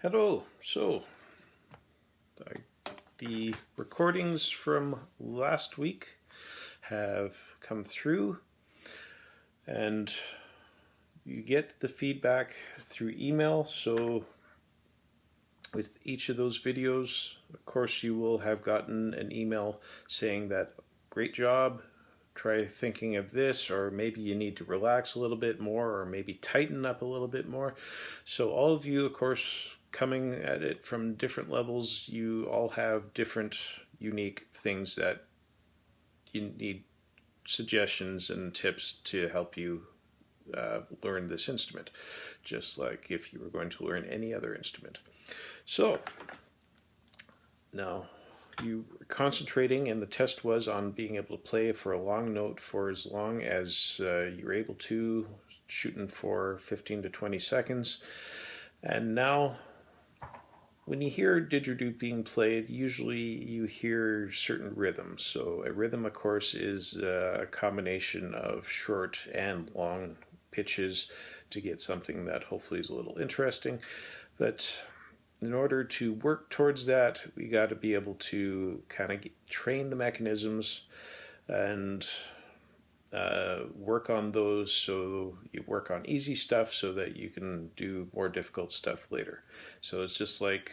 Hello. The recordings from last week have come through, and you get the feedback through email. So with each of those videos, of course, you will have gotten an email saying that great job, try thinking of this, or maybe you need to relax a little bit more, or maybe tighten up a little bit more. So all of you, of course, coming at it from different levels, you all have different unique things that you need suggestions and tips to help you learn this instrument, just like if you were going to learn any other instrument. So now you were concentrating, and the test was on being able to play for a long note for as long as you're able to, shooting for 15 to 20 seconds. And now when you hear didgeridoo being played, usually you hear certain rhythms. So a rhythm, of course, is a combination of short and long pitches to get something that hopefully is a little interesting. But in order to work towards that, we got to be able to kind of train the mechanisms and work on those, so you work on easy stuff so that you can do more difficult stuff later. So it's just like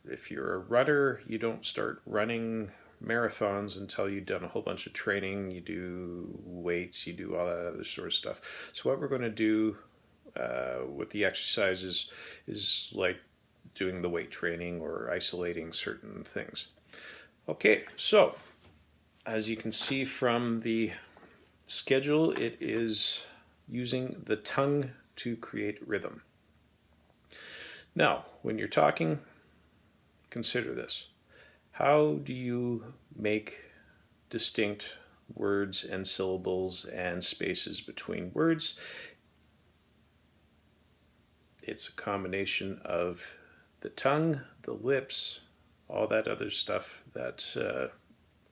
if you're a runner, you don't start running marathons until you've done a whole bunch of training. You do weights, you do all that other sort of stuff. So what we're going to do with the exercises is like doing the weight training or isolating certain things. Okay, so as you can see from the schedule, it is using the tongue to create rhythm. Now, when you're talking, consider this. How do you make distinct words and syllables and spaces between words? It's a combination of the tongue, the lips, all that other stuff that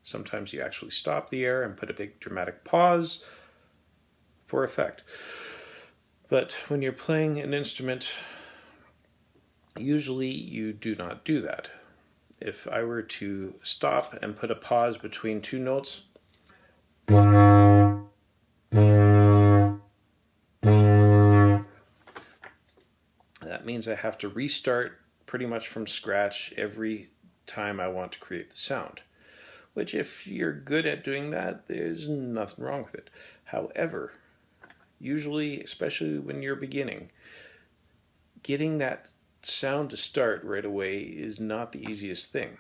sometimes you actually stop the air and put a big dramatic pause for effect. But when you're playing an instrument, usually you do not do that. If I were to stop and put a pause between two notes, that means I have to restart pretty much from scratch every time I want to create the sound. Which, if you're good at doing that, there's nothing wrong with it. However, usually, especially when you're beginning, getting that sound to start right away is not the easiest thing.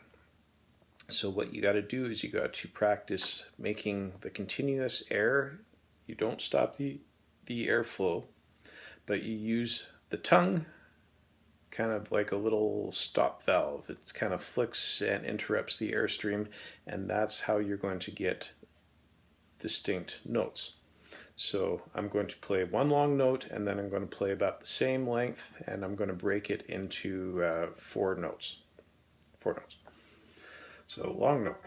So what you got to do is you got to practice making the continuous air. You don't stop the airflow, but you use the tongue kind of like a little stop valve. It kind of flicks and interrupts the airstream, and that's how you're going to get distinct notes. So I'm going to play one long note, and then I'm going to play about the same length, and I'm going to break it into four notes. So long note.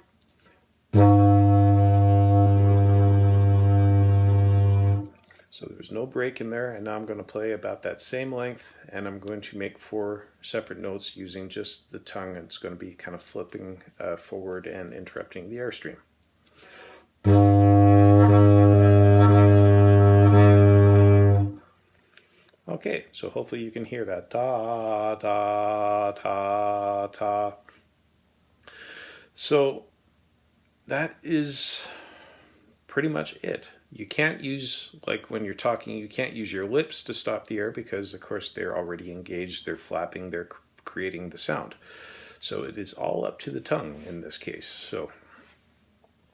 So there's no break in there, and now I'm going to play about that same length, and I'm going to make four separate notes using just the tongue. It's going to be kind of flipping forward and interrupting the airstream. Okay, so hopefully you can hear that. Ta, ta, ta, ta. So that is pretty much it. You can't use, like when you're talking, you can't use your lips to stop the air because, of course, they're already engaged, they're flapping, they're creating the sound. So it is all up to the tongue in this case. So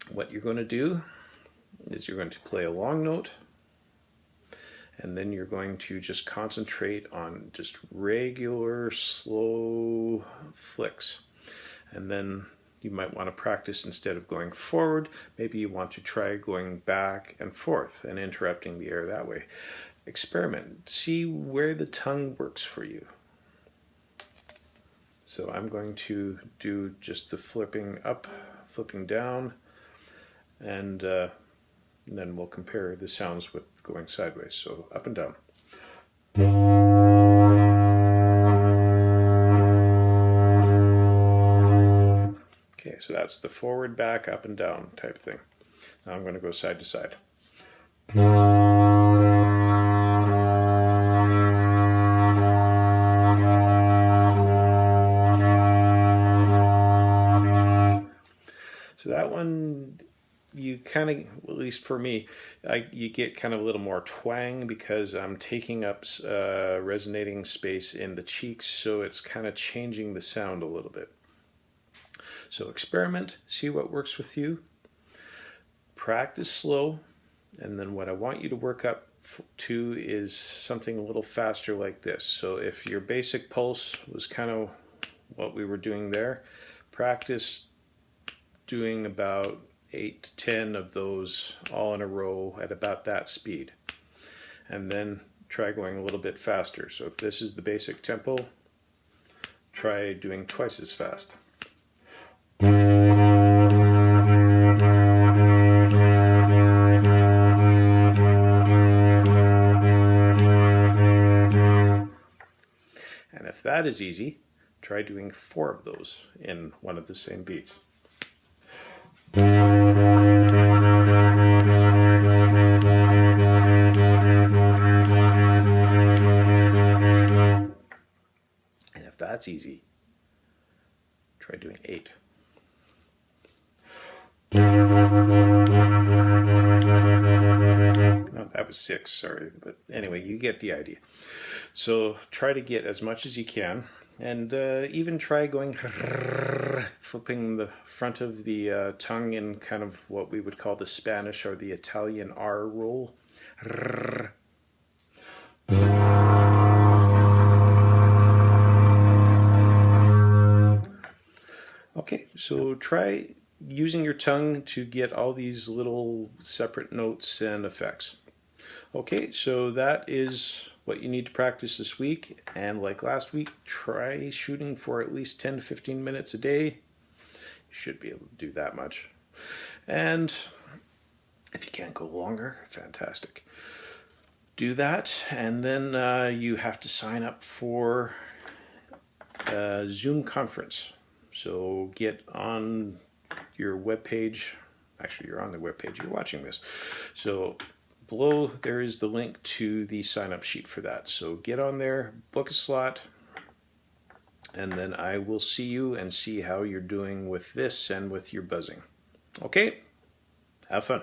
what you're going to do is you're going to play a long note, and then you're going to just concentrate on just regular, slow flicks. And then you might want to practice, instead of going forward, maybe you want to try going back and forth and interrupting the air that way. Experiment. See where the tongue works for you. So I'm going to do just the flipping up, flipping down, and then we'll compare the sounds with going sideways. So up and down. that's the forward, back, up and down type thing. Now I'm going to go side to side. So that one, you kind of, at least for me, you get kind of a little more twang because I'm taking up resonating space in the cheeks, so it's kind of changing the sound a little bit. So experiment, see what works with you. Practice slow, and then what I want you to work up to is something a little faster like this. So if your basic pulse was kind of what we were doing there, practice doing about 8 to 10 of those all in a row at about that speed. And then try going a little bit faster. So if this is the basic tempo, try doing twice as fast. And if that is easy, try doing 4 of those in one of the same beats. And if that's easy, try doing 8. Oh, that was 6, sorry. But anyway, you get the idea. So try to get as much as you can. And even try going, flipping the front of the tongue in kind of what we would call the Spanish or the Italian R roll. Okay, so try using your tongue to get all these little separate notes and effects. Okay, so that is what you need to practice this week, and like last week, try shooting for at least 10 to 15 minutes a day. You should be able to do that much. And if you can't go longer, fantastic. Do that, and then you have to sign up for a Zoom conference. So get on your webpage. Actually, you're on the webpage. You're watching this. So below there is the link to the sign-up sheet for that. So get on there, book a slot, and then I will see you and see how you're doing with this and with your buzzing. Okay? Have fun.